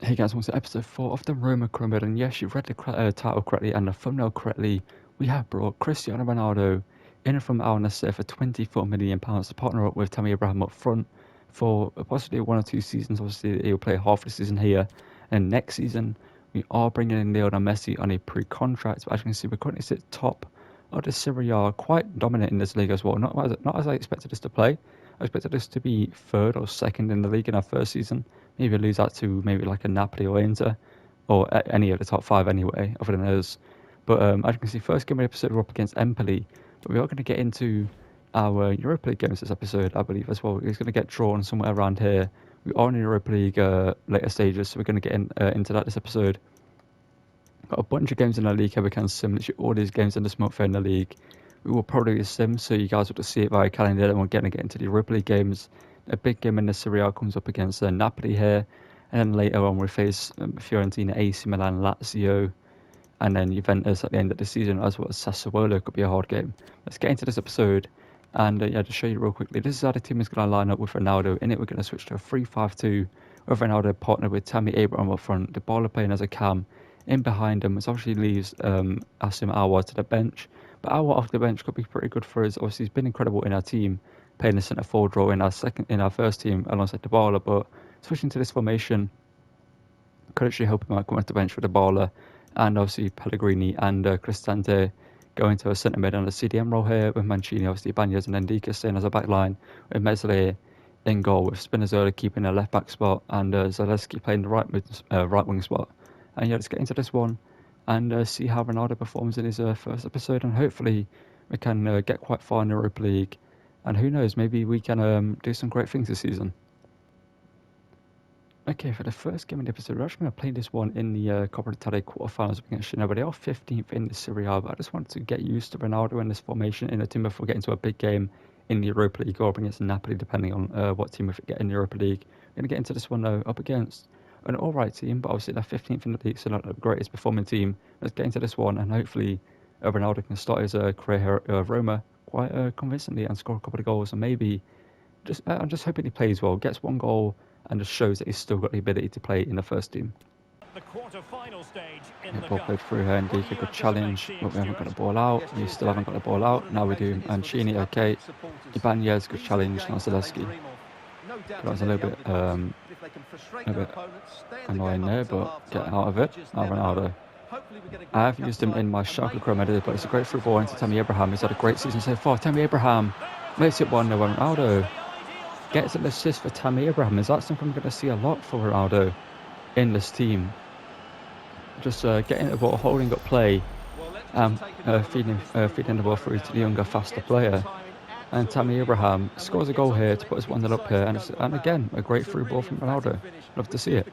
Hey guys, welcome to episode 4 of the Roma Crumbled, and yes, you've read the title correctly and the thumbnail correctly. We have brought Cristiano Ronaldo in from Al Nassr for £24 million to partner up with Tammy Abraham up front for possibly 1 or 2 seasons. Obviously, he'll play half the season here, and next season we are bringing in Lionel Messi on a pre-contract. But as you can see, we're currently sit top of the Serie A, quite dominant in this league as well. Not as I expected us to play. I expected us to be third or second in the league in our first season. Maybe lose that to maybe like a Napoli or Inter, or any of the top 5 anyway, other than those. But as you can see, first game of the episode we're up against Empoli, but we are going to get into our Europa League games this episode, I believe, as well. It's going to get drawn somewhere around here. We are in the Europa League later stages, so we're going to get into that this episode. Got a bunch of games in the league here. We can sim literally all these games in this month in the league. We will probably sim, so you guys will just see it via calendar, and we're going to get into the Europa League games. A big game in the Serie A comes up against Napoli here, and then later on we face Fiorentina, AC Milan, Lazio, and then Juventus at the end of the season, as well as Sassuolo. Could be a hard game. Let's get into this episode, and yeah, to show you real quickly, this is how the team is going to line up with Ronaldo. In it, we're going to switch to a 3-5-2, with Ronaldo partnered with Tammy Abraham up front, Dybala playing as a cam. In behind him, which obviously leaves Asim Aouar to the bench. But Aouar off the bench could be pretty good for us. Obviously, he's been incredible in our team, playing the centre forward role in our first team alongside Dybala. But switching to this formation could actually help him out come off the bench for Dybala, and obviously Pellegrini and Cristante going to a centre mid on a CDM role here with Mancini, obviously Ibanez and Ndika staying as a back line, with Meslier in goal, with Spinazzola keeping a left back spot, and Zalewski playing the right wing spot. And yeah, let's get into this one and see how Ronaldo performs in his first episode, and hopefully we can get quite far in the Europa League, and who knows, maybe we can do some great things this season. Okay, for the first game of the episode, we're actually going to play this one in the Coppa Italia quarterfinals against Genoa. They are 15th in the Serie A, but I just wanted to get used to Ronaldo in this formation in the team before getting to a big game in the Europa League or up against Napoli, depending on what team we get in the Europa League. We're going to get into this one though, up against an alright team, but obviously they're 15th in the league, so not the greatest performing team. Let's get into this one, and hopefully Ronaldo can start his career here at Roma quite convincingly and score a couple of goals, and maybe I'm just hoping he plays well, gets one goal, and just shows that he's still got the ability to play in the first team. The quarter-final stage Ball played through here, and Ndika, good challenge, but we haven't got the ball out. We still haven't got the ball out. Now we do. Mancini, okay. Ibanez, good challenge. Now Zalewski. That was a little bit annoying there, but get out of it. Now Ronaldo. I have used him in my Schalke Chrome editor, but it's a great through ball into Tammy Abraham. He's had a great season so far. Tammy Abraham makes it 1-0. Ronaldo gets an assist for Tammy Abraham. Is that something we're going to see a lot for Ronaldo in this team? Just getting the ball, holding up play, feeding the ball through to the younger, faster player. And Tammy Abraham scores a goal here to put us 1-0 up here. And again, a great through ball from Ronaldo. Love to see it.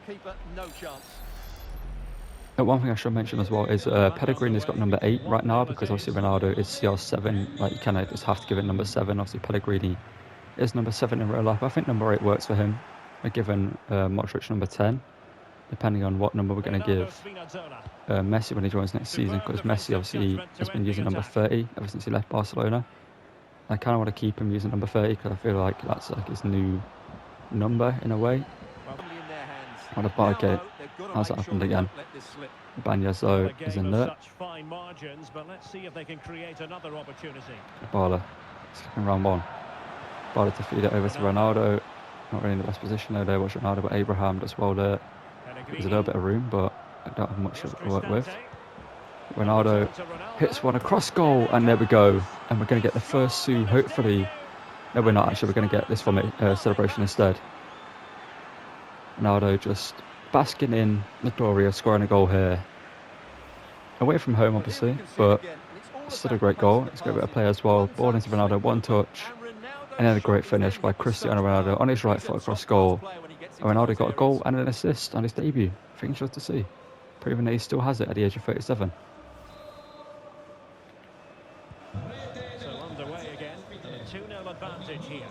One thing I should mention as well is Pellegrini's got number 8 right now, because obviously Ronaldo is CR7. Like, you kind of just have to give it number 7. Obviously Pellegrini is number 7 in real life. I think number 8 works for him. We're giving Modric number 10, depending on what number we're going to give Messi when he joins next season, because Messi obviously has been using number 30 ever since he left Barcelona. I kind of want to keep him using number 30 because I feel like that's like his new number in a way. What a bargain. How's that happened again? Ibanez though is in there. Dybala, second round one. Dybala to feed it over to Ronaldo. Not really in the best position though there. Watch Ronaldo, but Abraham does well there. There's a little bit of room, but I don't have much to work with. Ronaldo hits one across goal, and there we go. And we're going to get the first Sue, hopefully. No, we're not actually. We're going to get this from celebration instead. Ronaldo just basking in the glory of scoring a goal here. Away from home, obviously, but still a great goal. It's a great bit of play as well. Ball into Ronaldo, one touch. And then a great finish by Cristiano Ronaldo on his right foot across goal. And Ronaldo got a goal and an assist on his debut. Things good to see. Proving that he still has it at the age of 37. So underway again, and a 2-0 advantage here.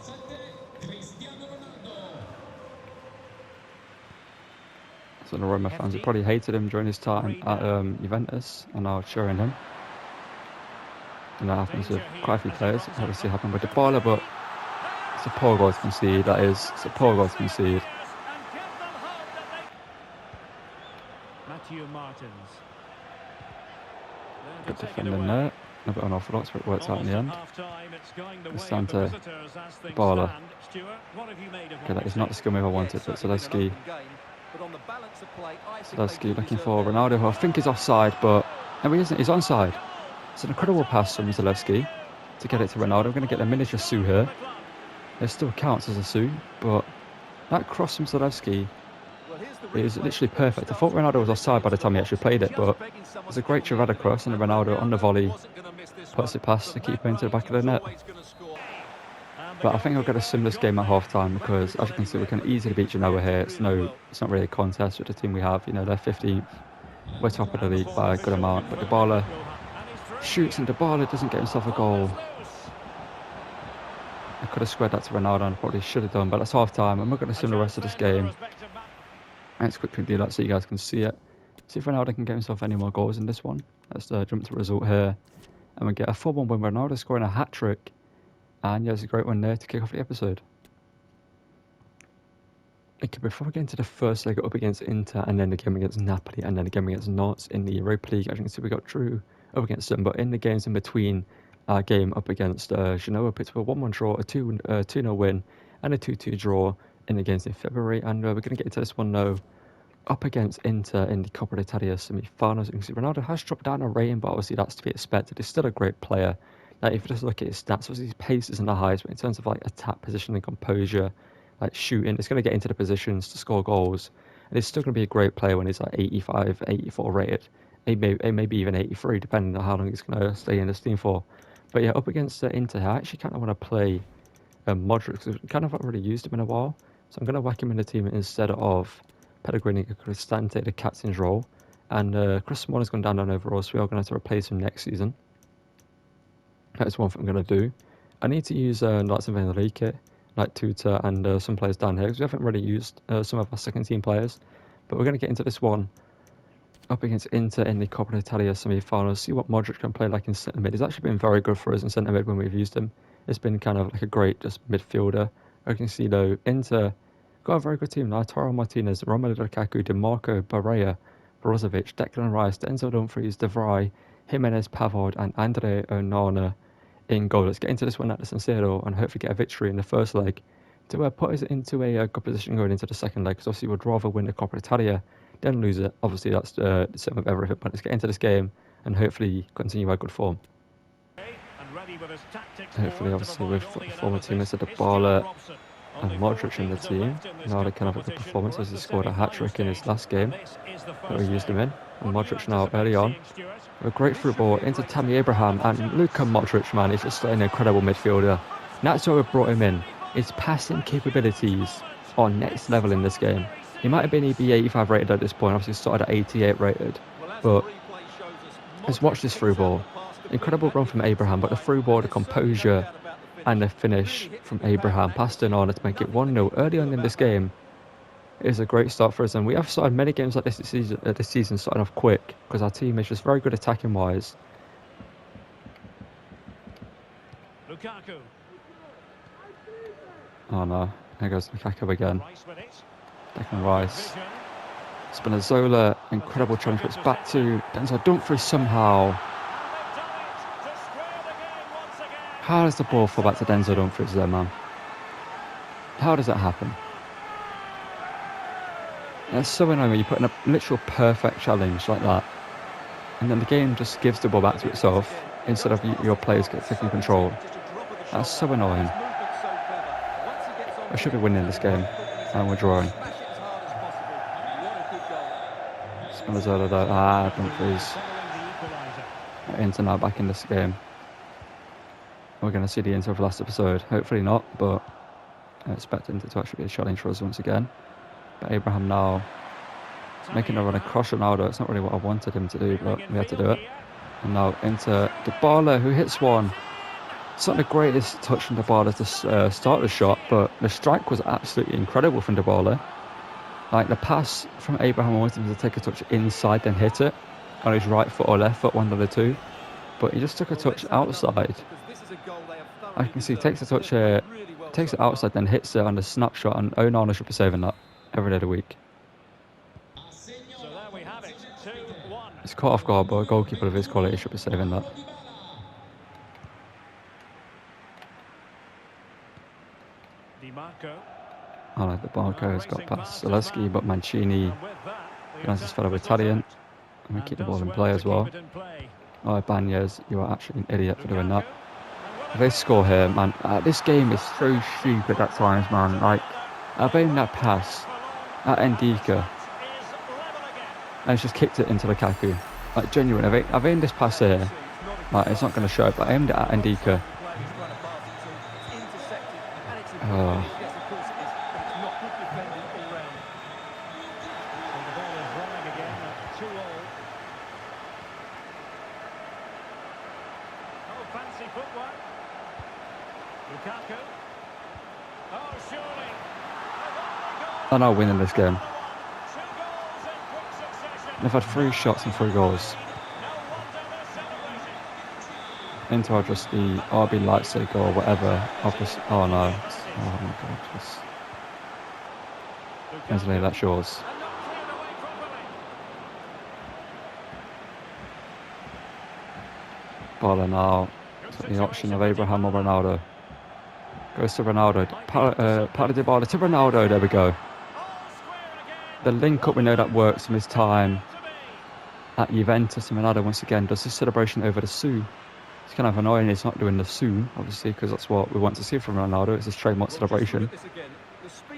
So the Roma fans have probably hated him during his time at Juventus, and are cheering him. And that happens with quite a few players. It's obviously happened with Dybala, but it's a poor goal to concede. That is, it's a poor goal to concede. Matthew Martins. Good defending there. A bit unorthodox, but it works out in the end. Santa Baller. Okay, that is not the skill move I wanted, but Zalewski looking for Ronaldo, who I think is offside, but no, he isn't. He's onside. It's an incredible pass from Zalewski to get it to Ronaldo. We're going to get a miniature Sue here. It still counts as a Sue, but that cross from Zalewski is literally perfect. I thought Ronaldo was offside by the time he actually played it, but it's a great Trevada cross, and Ronaldo on the volley puts it past the keeper into the back of the net. But I think I'll get a similar game at half time because, as you can see, we can easily beat Genoa here. It's not really a contest with the team we have. You know, they're 15th. We're top of the league by a good amount, but Dybala shoots and Dybala doesn't get himself a goal. I could have squared that to Ronaldo and probably should have done, but that's half time. I'm not going to sim the rest of this game. Let's quickly do that so you guys can see it. See if Ronaldo can get himself any more goals in this one. Let's jump to result here. And we get a 4-1 win. Ronaldo scoring a hat-trick. And yeah, it's a great one there to kick off the episode. Okay, before we get into the first leg up against Inter, and then the game against Napoli, and then the game against Nantes in the Europa League, as you can see, we got Drew up against them. But in the games in between our game up against Genoa, picked up a 1-1 draw, a 2-0 win, and a 2-2 draw in the games in February. And we're going to get into this one now. Up against Inter in the Coppa d'Italia semi-finals. You can see Ronaldo has dropped down a rating, but obviously that's to be expected. He's still a great player. Like, if you just look at his stats, obviously his pace isn't the highest, but in terms of like attack positioning, composure, like shooting, it's going to get into the positions to score goals. And he's still going to be a great player when he's like 85, 84 rated. Maybe even 83, depending on how long he's going to stay in this team for. But yeah, up against Inter, I actually kind of want to play Modric, because we kind of haven't really used him in a while. So I'm going to whack him in the team instead of Pellegrini, Cristante, the captain's role, and Chris Smalling has gone down overall, so we are going to have to replace him next season. That is one thing I'm going to do. I need to use lots of Enrique, like Tuta, and some players down here, because we haven't really used some of our second team players. But we're going to get into this one up against Inter in the Coppa d'Italia semi-finals, see what Modric can play like in centre mid. He's actually been very good for us in centre mid when we've used him. It's been kind of like a great just midfielder. I can see though, Inter got a very good team. Lautaro Martinez, Romelu Lukaku, DiMarco, Barella, Brozovic, Declan Rice, Denzel Dumfries, De Vrij, Jimenez, Pavard, and Andre Onana in goal. Let's get into this one at the San Siro and hopefully get a victory in the first leg to put us into a good position going into the second leg, because obviously we'd rather win the Coppa d'Italia than lose it. Obviously that's the same with everything, but let's get into this game and hopefully continue our good form. Hopefully, obviously, with former teammates at Dybala and Modric in the team, now they can have a good performance as he scored a hat-trick in his last game that we used him in. And Modric now early on, a great through ball into Tammy Abraham, and Luka Modric, man, he's just an incredible midfielder. And that's why we brought him in. His passing capabilities are next level in this game. He might have been EB 85 rated at this point, obviously started at 88 rated, but let's watch this through ball. Incredible run from Abraham, but the through ball, the composure, and the finish from Abraham past Onana to make it 1-0 early on in this game is a great start for us. And we have started many games like this season starting off quick, because our team is just very good attacking wise. Lukaku. Oh no, there goes Lukaku again. Declan Rice. Spinazzola, incredible challenge, but it's back to Denzel Dumfries somehow. How does the ball fall back to Denzel Dumfries there, man? How does that happen? It's so annoying when you put in a literal perfect challenge like that, and then the game just gives the ball back to itself instead of your players taking control. That's so annoying. I should be winning this game, and we're drawing. Spinazzola though, Dumfries. Inter now back in this game. We're going to see the Inter of last episode. Hopefully not, but I expect Inter to actually be a challenge for us once again. But Abraham now making a run across Ronaldo. It's not really what I wanted him to do, but we had to do it. And now Inter, Dybala, who hits one. It's not the greatest touch from Dybala to start the shot, but the strike was absolutely incredible from Dybala. Like the pass from Abraham, I wanted him to take a touch inside, then hit it on his right foot or left foot, one of the two. But he just took a touch outside. I can see he takes a touch here, takes it outside, then hits it on the snapshot, and Onana should be saving that every day of the week. So there we have it, 2-1. It's caught off guard, but a goalkeeper of his quality should be saving that. I like the Barco has got past Zaleski, but Mancini has his fellow Italian. And we keep the ball in play as well. Oh, Banez, you are actually an idiot for doing that. If they score here, man, this game is so stupid at times, man. Like, I've aimed that pass at Ndika, and it's just kicked it into Lukaku. Like, genuine, I've aimed this pass here. Like, it's not going to show, but I aimed it at Ndika. Fancy footwork. Lukaku. Oh, surely. They're not winning this game. They've had 3 shots and 3 goals. Into are just the RB Leipzig or whatever. Oh no. Oh my god. Just... Easily that's yours. Baller now. The option of Abraham or Ronaldo. Goes to Ronaldo. Paulo Dybala to Ronaldo. There we go. The link up, we know that works from his time at Juventus. And Ronaldo once again does his celebration over the Sue. It's kind of annoying he's not doing the Sue, obviously, because that's what we want to see from Ronaldo. It's his trademark celebration.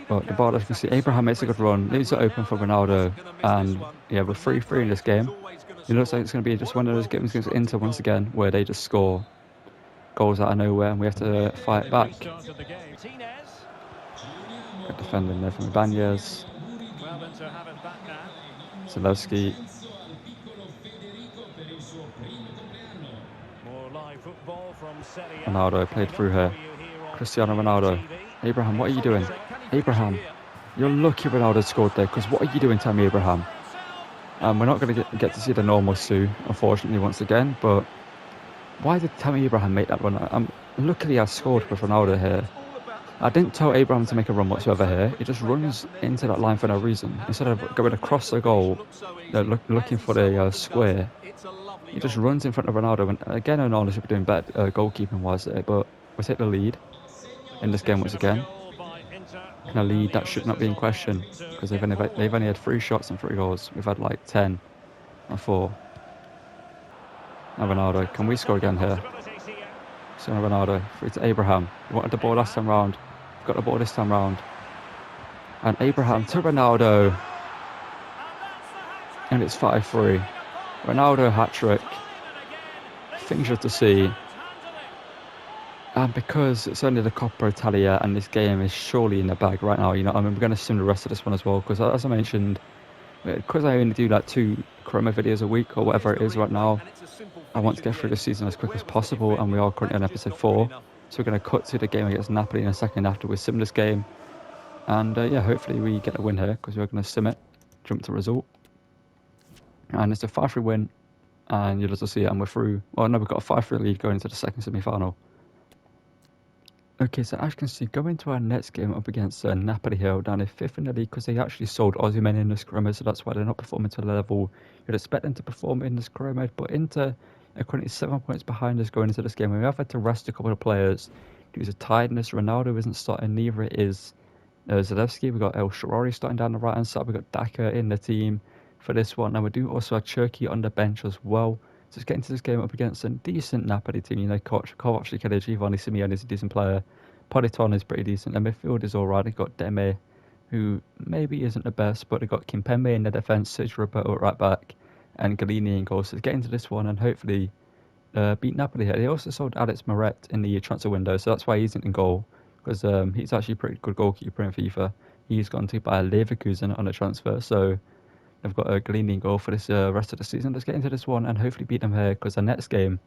But Dybala, as you can see, Abraham makes a good run, leaves it open for Ronaldo. And yeah, we're 3-3 in this game. It looks like it's going to be just one of those games against Inter once again, where they just score goals out of nowhere and we have to fight back. Good defending there from Banez. Zalewski. Ronaldo played through here. Cristiano Ronaldo. Abraham, what are you doing? Abraham, you're lucky Ronaldo scored there, because what are you doing, Tammy Abraham? We're not going to get to see the normal Sue, unfortunately, once again, but why did Tammy Abraham make that run? Luckily, I scored with Ronaldo here. I didn't tell Abraham to make a run whatsoever here. He just runs into that line for no reason. Instead of going across the goal, looking for the square, he just runs in front of Ronaldo. And again, Ronaldo should be doing better goalkeeping-wise there, but we take the lead in this game once again. And a lead that should not be in question, because they've only had 3 shots and 3 goals. We've had like 10 and 4. Now Ronaldo, can we score again here? Cristiano Ronaldo, through to Abraham. He wanted the ball last time round. Got the ball this time round. And Abraham to Ronaldo. And it's 5-3. Ronaldo hat-trick. Things you're to see. And because it's only the Coppa Italia and this game is surely in the bag right now, you know, I mean, we're going to sim the rest of this one as well, because as I mentioned, because I only do like 2 Chroma videos a week or whatever it is right now, I want to get through the season as quick as possible, and we are currently on episode 4, so we're going to cut to the game against Napoli in a second after we sim this game, and yeah, hopefully we get a win here, because we're going to sim it, jump to result, and it's a 5-3 win, and you'll also see it, and we're through. Well, no, we've got a 5-3 lead going into the second semi-final. Okay, so as you can see, going into our next game up against Napoli here, down to 5th in the league, because they actually sold Osimhen in this Chroma, so that's why they're not performing to the level you'd expect them to perform in this Chroma. But Inter are currently 7 points behind us going into this game. We have had to rest a couple of players due to tiredness. Ronaldo isn't starting, neither is Zalewski. We've got El Shaarawy starting down the right-hand side. We've got Daka in the team for this one. And we do also have Cherki on the bench as well. So let's get into this game up against a decent Napoli team. You know, Kovacic, Giovanni Simeone is a decent player. Politon is pretty decent. The midfield is alright. They've got Deme, who maybe isn't the best, but they've got Kimpembe in the defence, Sergio Roberto at right back, and Galini in goal. So let's get into this one and hopefully beat Napoli here. They also sold Alex Moret in the transfer window, so that's why he isn't in goal, because he's actually a pretty good goalkeeper in FIFA. He's gone to Bayer Leverkusen on a transfer, so they've got a Galini in goal for this rest of the season. Let's get into this one and hopefully beat them here, because the next game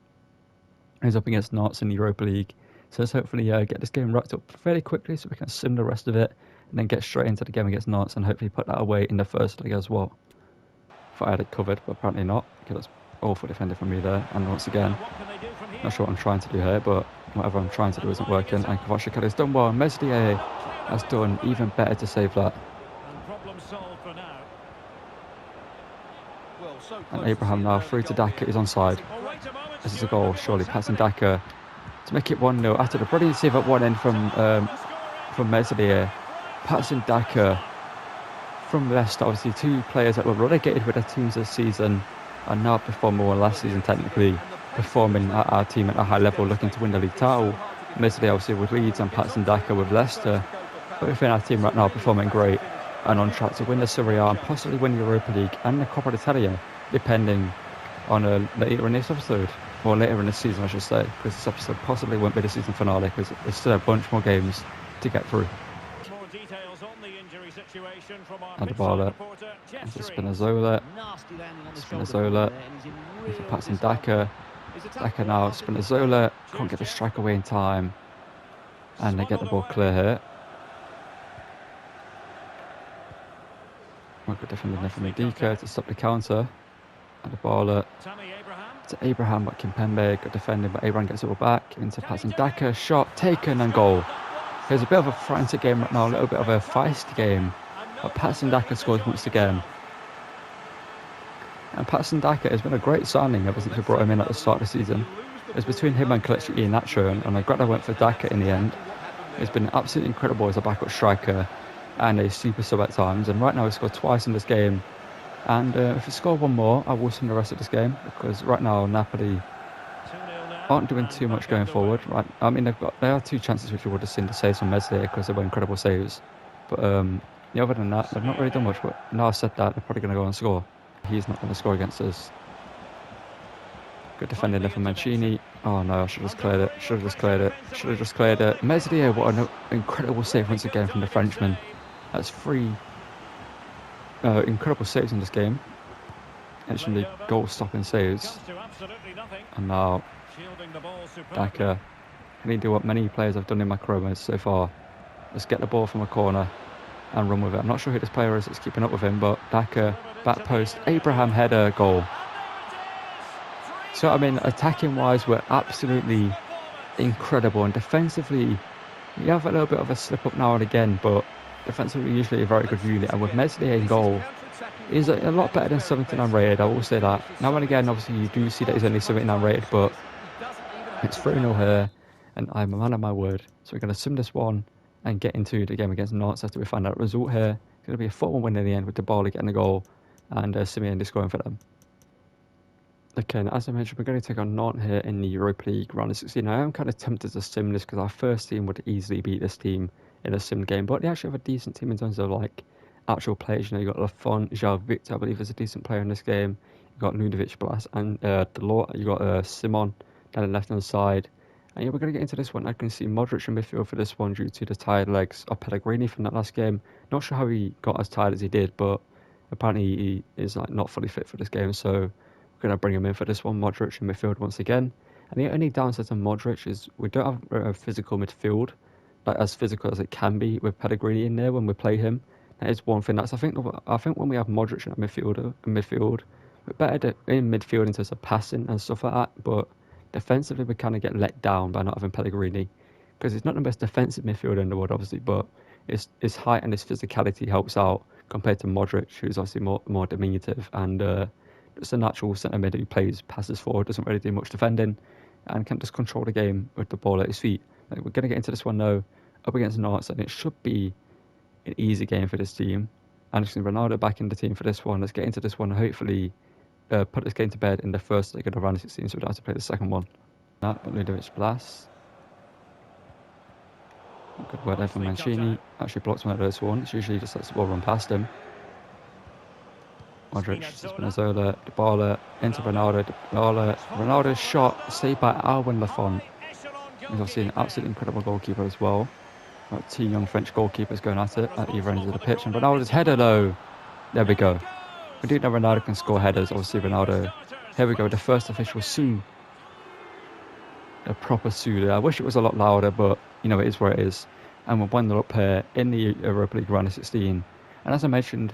is up against Nantes in the Europa League. So let's hopefully get this game wrapped up fairly quickly so we can sim the rest of it and then get straight into the game against Nantes and hopefully put that away in the first leg as well. Thought I had it covered, but apparently not. Okay, that's awful defending from me there. And once again, not sure what I'm trying to do here, but whatever I'm trying to do isn't working. And Kovacic has done well. Meslier has done even better to save that. And problem solved for now. And Abraham now through to Daka, he's onside. This is a goal, surely, passing Daka to make it 1-0 after the brilliant save at one end from Meslier. Passing Daka from Leicester, obviously two players that were relegated with their teams this season are now performing well last season, technically performing at our team at a high level, looking to win the league title. Meslier obviously with Leeds and Patson Daka with Leicester. But within our team right now performing great and on track to win the Serie A and possibly win the Europa League and the Coppa d'Italia, depending on later in this episode, or later in this season I should say, because this episode possibly won't be the season finale because there's still a bunch more games to get through. And the ball Spinazzola, passing Daka now, Spinazzola can't get the strike away in time, and they get the ball clear here. Good defending there from Ndika to stop the counter, and the ball to Abraham, but Kimpembe, good defending, but Abraham gets it all back into passing Daka, shot taken and goal. There's a bit of a frantic game right now, a little bit of a feisty game, but Patson Daka scores once again. And Patson Daka has been a great signing ever since we brought him in at the start of the season. It's between him and Kelechi Iheanacho, and I'm glad I went for Daka in the end. He's been absolutely incredible as a backup striker and a super sub at times, and right now he scored twice in this game. And if he scored one more, I will win the rest of this game, because right now Napoli aren't doing too much going forward. Right, I mean they have two chances which you would have seen the saves from Meslier because they were incredible saves, but other than that they've not really done much. But now I've said that, they're probably going to go and score. He's not going to score against us. Good defending there from Mancini. Oh no, I should have just cleared it. Meslier, what an incredible save once again from the Frenchman. That's three incredible saves in this game. Actually, goal-stopping saves. And now Daka, can he do what many players have done in my career so far? Just get the ball from a corner and run with it. I'm not sure who this player is that's keeping up with him, but Daka, back post, Abraham header, goal. So I mean, attacking wise, we're absolutely incredible, and defensively, we have a little bit of a slip up now and again, but defensively, usually a very good unit. And with Meslier in goal, he's a lot better than 79 rated, I will say that. Now and again, obviously, you do see that he's only 79 rated, but it's 3-0 here, and I'm a man of my word. So we're going to sim this one and get into the game against Nantes after we find out the result here. It's going to be a 4-1 win in the end with Dybala getting the goal and Simeone scoring for them. Okay, now as I mentioned, we're going to take on Nantes here in the Europa League round of 16. I am kind of tempted to sim this because our first team would easily beat this team in a sim game, but they actually have a decent team in terms of like actual players. You know, you got Lafont, João Victor, I believe is a decent player in this game. You got Ludovic Blas and Delort. You got Simon down the left hand side. And yeah, we're going to get into this one. I can see Modric in midfield for this one due to the tired legs of Pellegrini from that last game. Not sure how he got as tired as he did, but apparently he is like not fully fit for this game, so we're going to bring him in for this one. Modric in midfield once again. And the only downside to Modric is we don't have a physical midfield, like as physical as it can be with Pellegrini in there when we play him. That is one thing. I think when we have Modric in midfield, we're better in midfield in terms of passing and stuff like that, but defensively we kind of get let down by not having Pellegrini, because he's not the best defensive midfielder in the world obviously, but his height and his physicality helps out compared to Modric, who's obviously more diminutive and just a natural centre mid who plays, passes forward, doesn't really do much defending, and can just control the game with the ball at his feet. Like, we're going to get into this one now, up against Nantes, and it should be an easy game for this team. Anderson Ronaldo back in the team for this one. Let's get into this one and hopefully put this game to bed in the first leg of the round of 16, so we don't have to play the second one. But Ludovic Blas. Good work there from Mancini. Actually blocks one of those one. It's usually just lets the ball run past him. Modric, Spinazzola, Dybala, into Ronaldo, Ronaldo's shot, saved by Alwyn Lafont. He's obviously an absolutely incredible goalkeeper as well. Got two young French goalkeepers going at it at either end of the pitch, and Ronaldo's header though. There we go. We do know Ronaldo can score headers, obviously Ronaldo. Here we go, the first official Sue. A proper Sue there. I wish it was a lot louder, but you know, it is where it is. And we're 1-0 up here in the Europa League round of 16. And as I mentioned,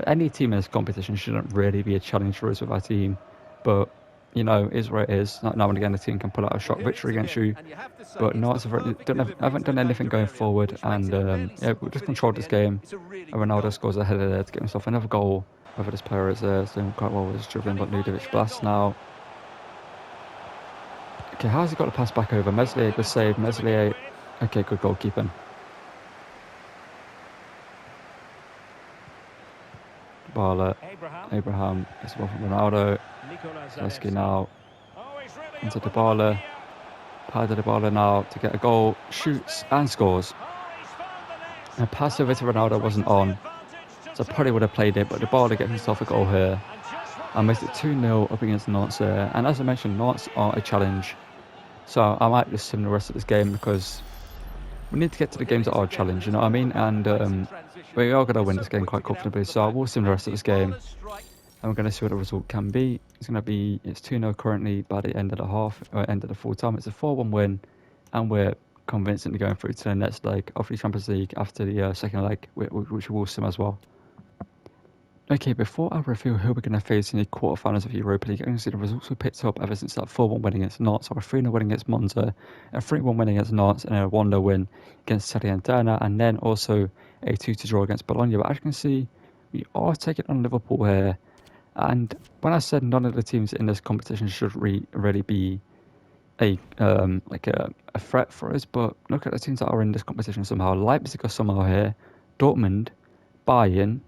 any team in this competition shouldn't really be a challenge for us with our team. But you know, is where it is. Now and again, the team can pull out a shot victory against you. But Nantes haven't done anything going forward, and yeah, we've just controlled this game. And Ronaldo scores a header there to get himself another goal. Whether this player is doing quite well with his dribbling, but Ludovic blast now. Okay, how's he got the pass back over? Meslier, good save. Meslier, okay, good goalkeeping. Barla, Abraham, it's one from Ronaldo. Zaleski now into Dybala. Paulo Dybala now to get a goal, shoots and scores. And a pass over to Ronaldo wasn't on, so I probably would have played it, but Dybala gets himself a goal here and makes it 2-0 up against Nantes there. And as I mentioned, Nantes are a challenge, so I might just sim the rest of this game because we need to get to the games that are a challenge, you know what I mean? And we are going to win this game quite comfortably, so I will sim the rest of this game. And we're going to see what the result can be. It's 2-0 currently by the end of the half, or end of the full time. It's a 4-1 win, and we're convincingly going through to the next leg of the Champions League after the second leg, which we will sim as well. Okay, before I reveal who we're going to face in the quarterfinals of the Europa League, I'm going to see the results we picked up ever since that 4-1 win against Nantes, or a 3-0 win against Monza, a 3-1 win against Nantes, and a 1-0 win against Serie and then also a 2-2 draw against Bologna. But as you can see, we are taking on Liverpool here. And when I said none of the teams in this competition should really be a threat for us, but look at the teams that are in this competition somehow. Leipzig are somehow here, Dortmund, Bayern,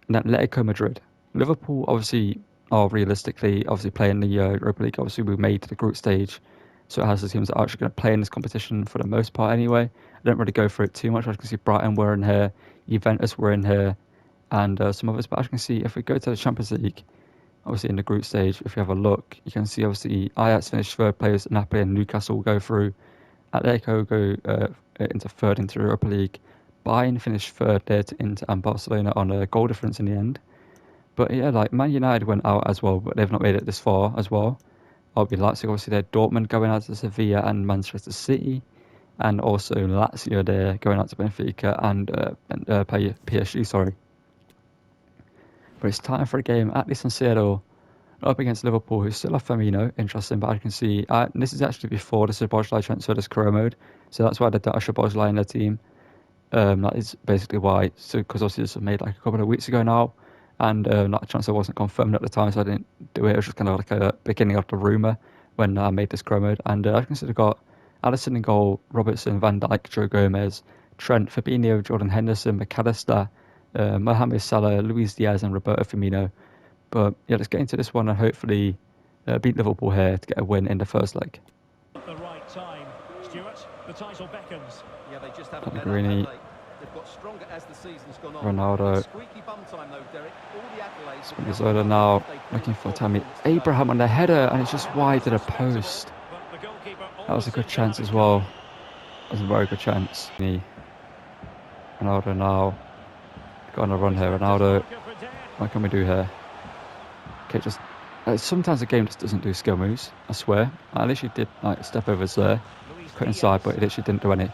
and Atletico Madrid. Liverpool obviously are realistically playing the Europa League. Obviously we made the group stage, so it has the teams that are actually going to play in this competition for the most part anyway. I don't really go through it too much. As you can see, Brighton were in here, Juventus were in here, and some others. But as you can see, if we go to the Champions League, obviously in the group stage, if you have a look, you can see obviously Ajax finished third place, Napoli and Newcastle will go through. Atletico go into third into the Europa League. Bayern finished third there to Inter and Barcelona on a goal difference in the end. But yeah, like Man United went out as well, but they've not made it this far as well. RB Leipzig, obviously they're Dortmund going out to Sevilla and Manchester City. And also Lazio there going out to Benfica and PSG, sorry. But it's time for a game at the San Siro up against Liverpool, who still have Firmino. Interesting, but I can see this is actually before the Szoboszlai transfer to career mode, so that's why they got Szoboszlai in their team. That is basically why. So because obviously this was made like a couple of weeks ago now, and that transfer wasn't confirmed at the time, so I didn't do it. It was just kind of like a beginning of the rumor when I made this career mode. And I can see they've got Alisson in goal, Robertson, Van Dijk, Joe Gomez, Trent, Fabinho, Jordan Henderson, McAllister, Mohamed Salah, Luis Diaz and Roberto Firmino. But yeah, let's get into this one and hopefully beat Liverpool here to get a win in the first leg. At the right time, Stuart, the title beckons. Yeah, they just haven't Pellegrini, They've got stronger as the season's gone on. Ronaldo, Squeaky bum time though, Derek. All the accolades. Spinazzola now looking for Tammy Abraham on the header, and it's just wide to the post. That was a good chance as well. That was a very good chance. Ronaldo now got on a run here. Ronaldo, what can we do here? Okay, just sometimes the game just doesn't do skill moves. I swear. I literally did like step overs there, cut inside, but it literally didn't do any.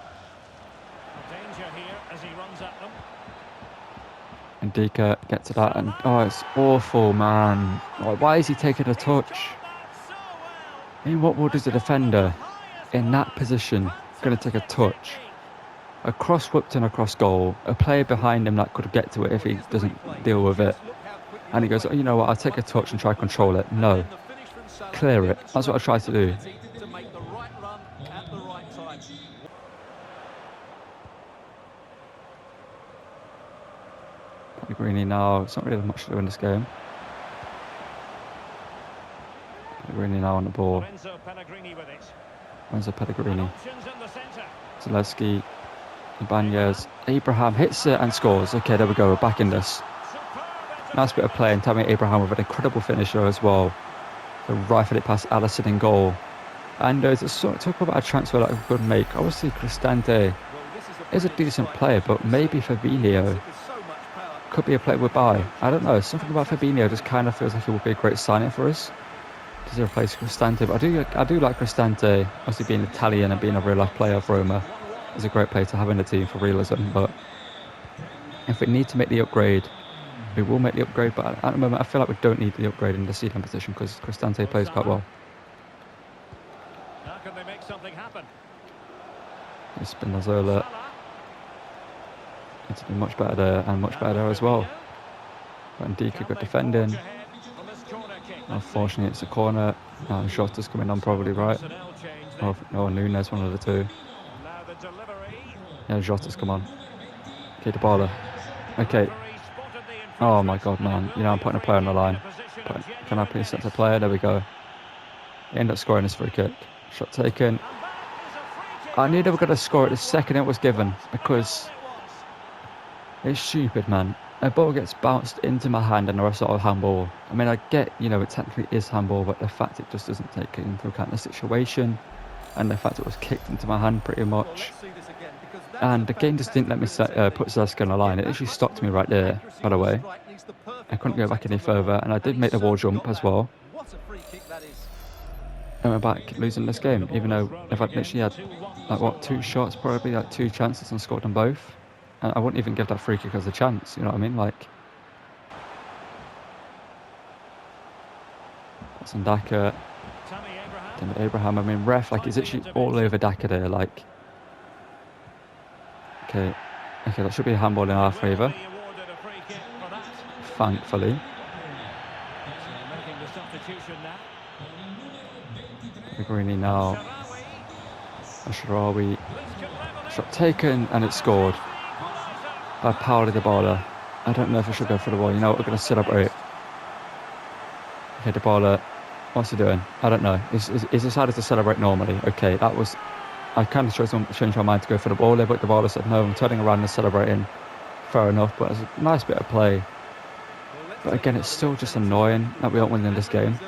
And Dika gets to that, and oh, it's awful, man. Like, why is he taking a touch? I mean, what would is a defender in that position going to take a touch? A cross whipped and a cross goal. A player behind him that could get to it if he doesn't deal with it. And he goes, oh, you know what, I'll take a touch and try to control it. No. Clear it. That's what I tried to do. Pellegrini now, it's not really much to do in this game. Pellegrini now on the ball. Lorenzo Pellegrini. Zaleski, Ibanez, Abraham hits it and scores. Okay, there we go, we're back in this. Nice bit of play, and Tammy Abraham with an incredible finisher as well. So rifled it past Alisson in goal. And talk about a transfer that we could make. Obviously, Cristante is a decent player, but maybe Fabinho could be a player we'll buy. I don't know. Something about Fabinho just kind of feels like it would be a great signing for us to replace Cristante. But I do like Cristante. Obviously, being Italian and being a real life player of Roma is a great player to have in the team for realism. But if we need to make the upgrade, we will make the upgrade. But at the moment, I feel like we don't need the upgrade in the seeding position because Cristante plays quite well. Spinazzola needs to be much better there, and much better there as well. But Ndika good defending. Unfortunately, it's a corner. Jota's coming on probably, right? Or Nunes, one of the two. Yeah, Jota's come on. Okay, the baller. Okay. Oh my god, man. You know, I'm putting a player on the line. But can I please set the player? There we go. He ended up scoring this free kick. Shot taken. I knew they were going to score it the second it was given, because it's stupid, man. A ball gets bounced into my hand and the rest of handball. I mean, I get, you know, it technically is handball, but the fact it just doesn't take into account the situation, and the fact it was kicked into my hand pretty much. And the game just didn't let me put Zeska on the line. It actually stopped me right there, by the way. I couldn't go back any further, and I did make the wall jump as well. And we're back losing this game, even though if I'd literally had, like, what, 2 shots, probably, like 2 chances, and scored them both. And I wouldn't even give that free kick as a chance, you know what I mean? Like, that's on Daka. Tammy Abraham, I mean, ref, like, he's actually all over Daka there, like. Okay, that should be a handball in our favour. Thankfully. Pellegrini now. Ashrawi. Shot taken, and it's scored by Paolo Dybala. I don't know if I should go for the ball. You know what, we're going to celebrate. Okay, Dybala, what's he doing? I don't know. He's decided to celebrate normally. Okay, that was... I kind of changed my mind to go for the ball there, but Dybala said no, I'm turning around and celebrating. Fair enough, but it's a nice bit of play. But again, it's still just annoying that we aren't winning this game.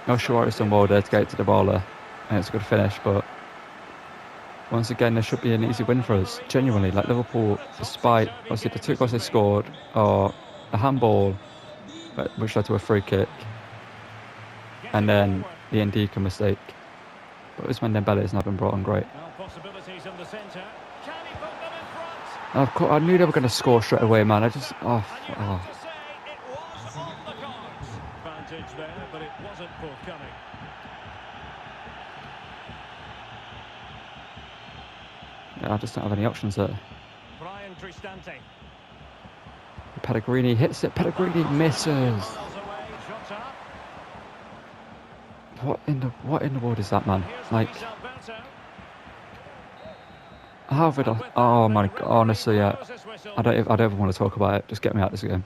El Shaarawy's done well there to get it to Dybala, and it's a good finish, but once again, there should be an easy win for us. Genuinely, like Liverpool, despite obviously the 2 goals they scored, are a handball, which led to a free kick, and then the Ndika mistake. But Ousmane Dembele has now been brought on great. Of course, I knew they were going to score straight away, man. I just, Yeah, I just don't have any options there. Pellegrini hits it. Pellegrini misses. What in the world is that, man? Like, how would I? Oh my god! Honestly, I don't ever want to talk about it. Just get me out of this game.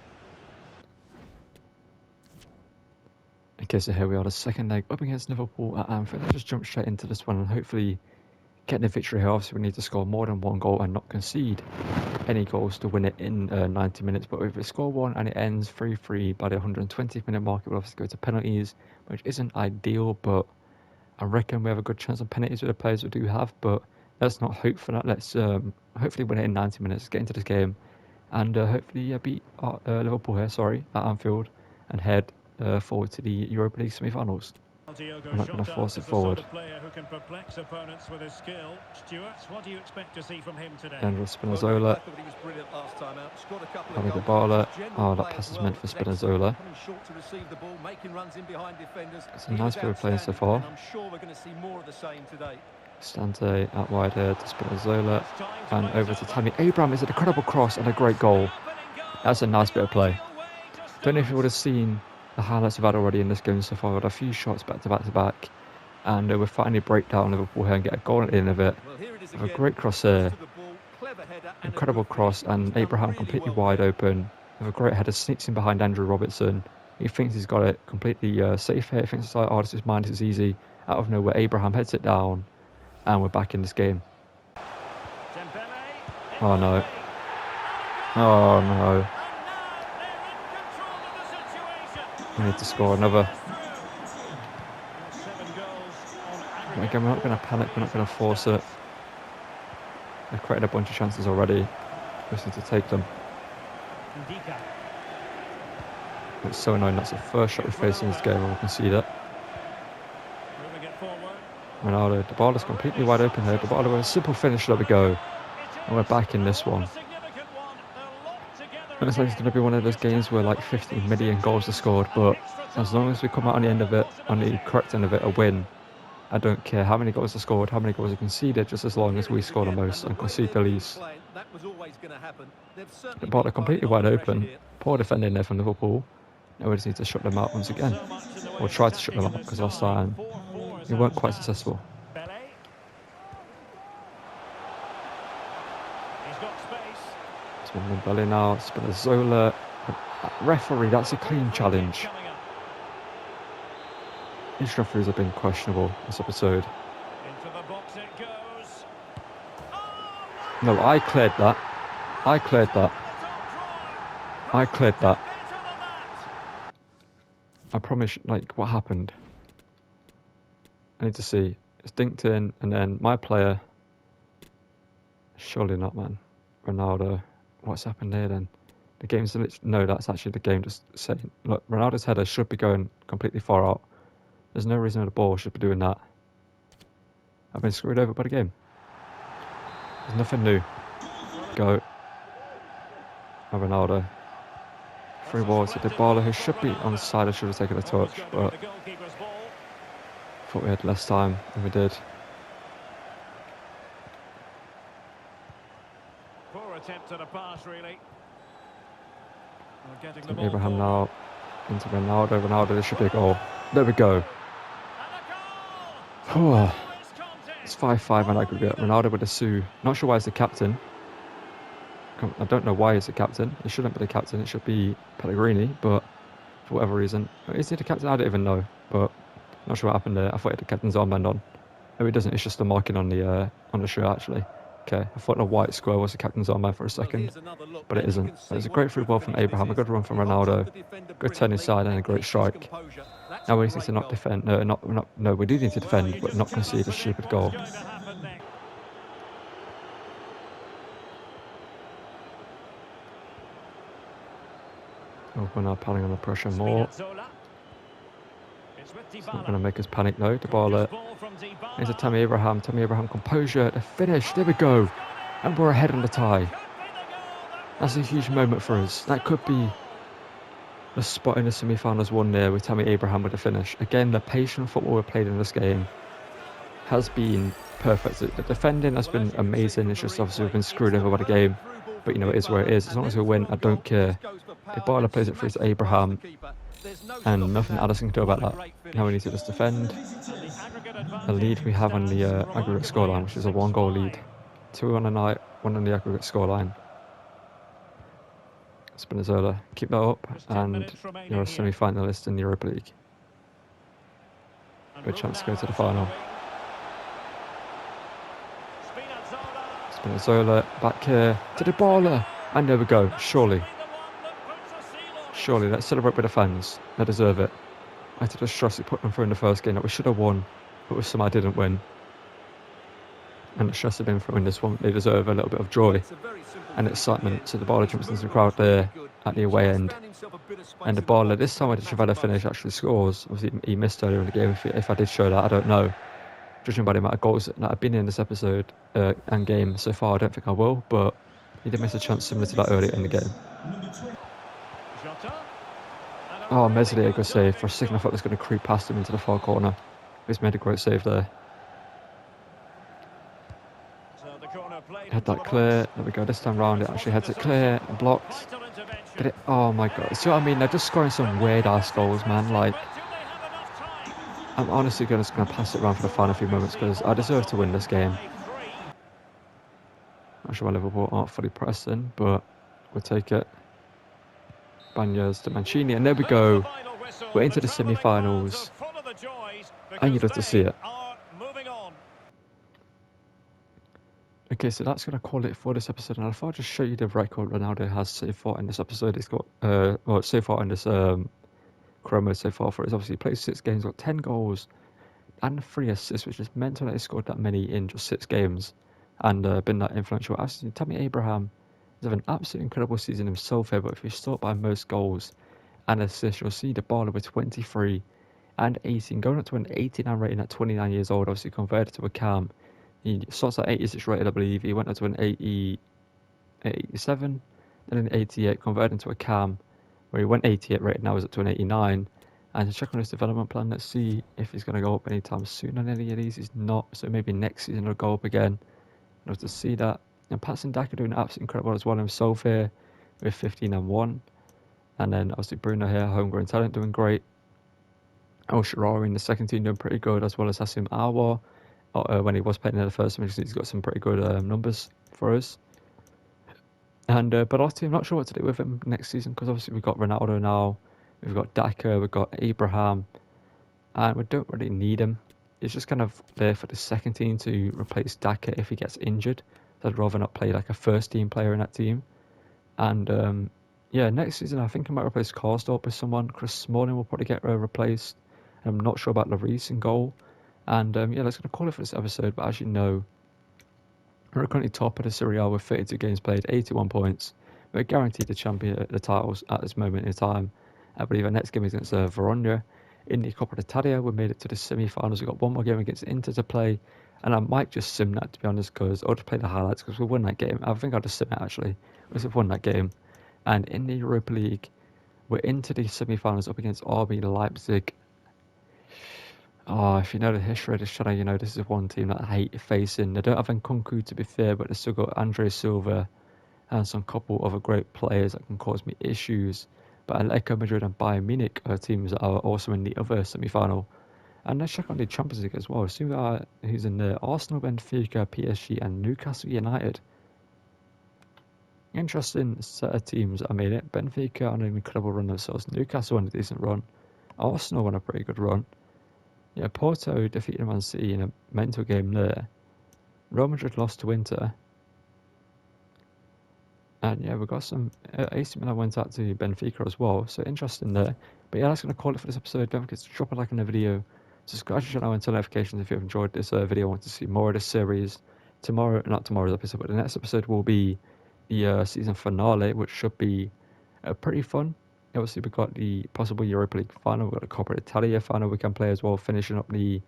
Okay, so here we are, the second leg up against Liverpool at Anfield. Let's just jump straight into this one and hopefully get the victory here. Obviously, we need to score more than 1 goal and not concede any goals to win it in 90 minutes. But if we score 1 and it ends 3-3 by the 120th minute mark, it will obviously go to penalties, which isn't ideal, but I reckon we have a good chance of penalties with the players we do have. But let's not hope for that. Let's hopefully win it in 90 minutes, get into this game, and hopefully beat Liverpool here, at Anfield, and head forward to the Europa League semi-finals. I'm not going to force it forward. And with Spinazzola. Paolo Dybala. Oh, that pass is meant for Spinazzola. It's a nice bit of play so far. Stante out wide here to Spinazzola. And over to Tammy Abraham. Is an incredible cross and a great goal. That's a nice bit of play. Don't know if you would have seen the highlights we've had already in this game so far. We've had a few shots back to back, and we're finally break down Liverpool here and get a goal at the end of it. With a great cross here, incredible cross, and Abraham completely wide open with a great header, sneaks in behind Andrew Robertson. He thinks he's got it completely safe here. He thinks it's like, oh, this is mine, this is easy. Out of nowhere, Abraham heads it down, and we're back in this game. Oh no! Oh no! We need to score another. Again, we're not going to panic, we're not going to force it. They've created a bunch of chances already. We just need to take them. It's so annoying, that's the first shot we face in this game, and we can see that. Ronaldo, Dybala's completely wide open here. Dybala with a simple finish, there we go. And we're back in this one. Looks like it's going to be one of those games where like 50 million goals are scored, but as long as we come out on the end of it, on the correct end of it, a win, I don't care how many goals are scored, how many goals are conceded, just as long as we score the most and concede the least. The ball are completely wide open. Poor defending there from Liverpool. Now we just need to shut them out once again. Or try to shut them out, because last time we weren't quite successful. It's been Belly now, it's been a Zola. Referee, that's a clean challenge. These referees have been questionable this episode. No, I cleared that. I cleared that. I cleared that. I promise, like, what happened? I need to see. It's dinked in, and then my player. Surely not, man. Ronaldo. What's happened there then? The game's no, that's actually the game just saying, look, Ronaldo's header should be going completely far out. There's no reason the ball should be doing that. I've been screwed over by the game. There's nothing new. Go. Oh, Ronaldo. Free ball to Dybala, who should be on the side. I should have taken a touch, but thought we had less time than we did. Poor attempt at a pass, really. Abraham now into Ronaldo. Ronaldo, this should be a goal. There we go. It's 5-5 on aggregate. Ronaldo with a Sue. Not sure why he's the captain. I don't know why he's the captain. He shouldn't be the captain. It should be Pellegrini, but for whatever reason. Is he the captain? I don't even know, but not sure what happened there. I thought he had the captain's armband on. No, he doesn't. It's just a marking on the shirt, actually. Okay, I thought the white square was the captain's armband for a second, but it isn't. It's a great free ball from Abraham, a good run from Ronaldo, good turn inside, and a great strike. Now we need to not defend. No, we do need to defend, but not concede a stupid goal. Oh, we're now piling on the pressure more. It's not going to make us panic though. Dybala. Here's a Tammy Abraham. Tammy Abraham, composure. The finish. There we go. And we're ahead on the tie. That's a huge moment for us. That could be the spot in the semi-finals won there with Tammy Abraham with the finish. Again, the patient football we played in this game has been perfect. The defending has been amazing. It's just obviously we've been screwed over by the game. But you know, it is where it is. As long as we win, I don't care. Dybala plays it through to Abraham. And nothing Addison can do about that. Now we need to just defend. The lead we have on the aggregate scoreline, which is a 1-goal lead. 2 on the night, 1 on the aggregate scoreline. Spinazzola, keep that up, and you're a semi-finalist in the Europa League. Good chance to go to the final. Spinazzola back here to Dybala, and there we go. Surely, let's celebrate with the fans. They deserve it. I had to just trust it, put them through in the first game that we should have won, but with some I didn't win. And it should have been through in this one. They deserve a little bit of joy and excitement. So Dybala jumps into the crowd there at the away end. And Dybala, this time with the Trivela finish, actually scores. Obviously, he missed earlier in the game. If I did show that, I don't know. Judging by the amount of goals that have been in this episode and game so far, I don't think I will. But he did miss a chance similar to that earlier in the game. Oh, Meslier, good save. For a second, I thought it was going to creep past him into the far corner. He's made a great save there. Had that clear. There we go. This time round, it actually heads it clear and blocked. Did it? Oh my god. See what I mean? They're just scoring some weird ass goals, man. Like, I'm honestly just going to pass it around for the final few moments because I deserve to win this game. Not sure why Liverpool aren't fully pressing, but we'll take it. Banyas to Mancini, and there we go. We're into the semi-finals, and you'd love to see it. Okay, so that's going to call it for this episode, and I thought I'd just show you the record Ronaldo has so far in this episode. He's got, so far in this Chroma so far for it. He's obviously played 6 games, got 10 goals and 3 assists, which is mental that he scored that many in just 6 games and been that influential. Actually, Tammy Abraham has had an absolutely incredible season himself here, but if you sort by most goals and assists, you'll see Dybala with 23 and 18, going up to an 89 rating at 29 years old, obviously converted to a cam. He starts at 86 rated, I believe. He went up to an 87, then an 88, converted into a cam, where he went 88 rated, now he's up to an 89. And to check on his development plan, let's see if he's going to go up anytime soon on any of these. He's not, so maybe next season he'll go up again. I'd love to see that. And Patson Daka doing absolutely incredible as well himself here with 15 and 1. And then obviously Bruno here, homegrown talent, doing great. El Shaarawy in the second team doing pretty good, as well as Hassim Aouar. When he was playing in the first team, he's got some pretty good numbers for us. And Belotti, I'm not sure what to do with him next season, because obviously we've got Ronaldo now, we've got Daka, we've got Abraham, and we don't really need him. He's just kind of there for the second team to replace Daka if he gets injured. So I'd rather not play like a first team player in that team. And yeah, next season I think I might replace Karsdorp with someone. Chris Smalling will probably get replaced. I'm not sure about Lloris in goal. And yeah, that's going to call it for this episode. But as you know, we're currently top of the Serie A with 32 games played, 81 points. We're guaranteed the titles at this moment in time. I believe our next game is against Verona in the Coppa d'Italia. We made it to the semi-finals. We've got one more game against Inter to play. And I might just sim that, to be honest, because I'll just play the highlights because we won that game. I think I'll just sim it, actually, because we've won that game. And in the Europa League, we're into the semi-finals up against RB Leipzig. Oh, if you know the history of this channel, you know this is one team that I hate facing. They don't have Nkunku, to be fair, but they've still got Andre Silva and some couple other great players that can cause me issues. But Atletico Madrid and Bayern Munich are teams that are also in the other semi-final. And let's check on the Champions League as well. See who's in there. Arsenal, Benfica, PSG and Newcastle United. Interesting set of teams that made it. Benfica on an incredible run themselves. Newcastle on a decent run. Arsenal on a pretty good run. Yeah, Porto defeated Man City in a mental game there. Real Madrid lost to Inter. And yeah, we've got some AC Milan went out to Benfica as well. So interesting there. But yeah, that's going to call it for this episode. Don't forget to drop a like on the video. Subscribe to the channel and turn notifications if you've enjoyed this video and want to see more of this series. Not tomorrow's episode, but the next episode will be the season finale, which should be pretty fun. Obviously, we've got the possible Europa League final. We've got the Coppa Italia final we can play as well, finishing up the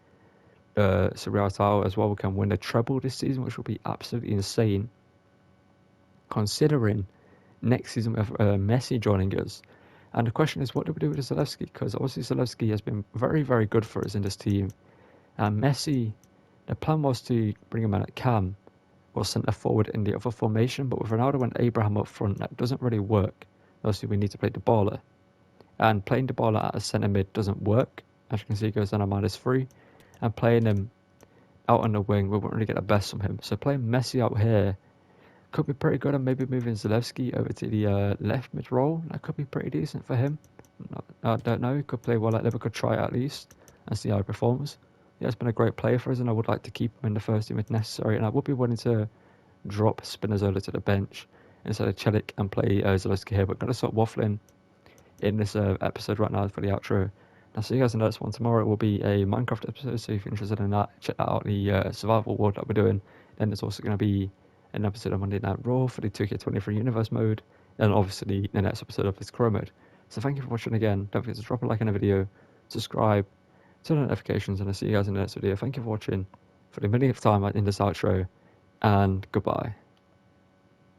Serie A as well. We can win the treble this season, which will be absolutely insane. Considering next season we have Messi joining us. And the question is, what do we do with Zalewski? Because obviously Zalewski has been very, very good for us in this team. And Messi, the plan was to bring him in at cam or centre forward in the other formation. But with Ronaldo and Abraham up front, that doesn't really work. Obviously, we need to play Dybala. And playing Dybala at a centre mid doesn't work. As you can see, he goes down a -3. And playing him out on the wing, we won't really get the best from him. So playing Messi out here could be pretty good, and maybe moving Zalewski over to the left mid role. That could be pretty decent for him. I don't know. He could play well at Liverpool, could try it at least and see how he performs. Yeah, it's been a great player for us, and I would like to keep him in the first team if necessary. And I would be willing to drop Spinazzola to the bench instead of Celik and play Zalewski here. But I'm going to start waffling in this episode right now for the outro. I'll see you guys in the next one. Tomorrow will be a Minecraft episode, so if you're interested in that, check that out, the survival world that we're doing. Then there's also going to be an episode of Monday Night Raw for the 2K23 Universe mode, and obviously the next episode of this Crow mode. So thank you for watching again. Don't forget to drop a like on the video, subscribe, turn on notifications, and I'll see you guys in the next video. Thank you for watching for the millionth time in this outro, and goodbye.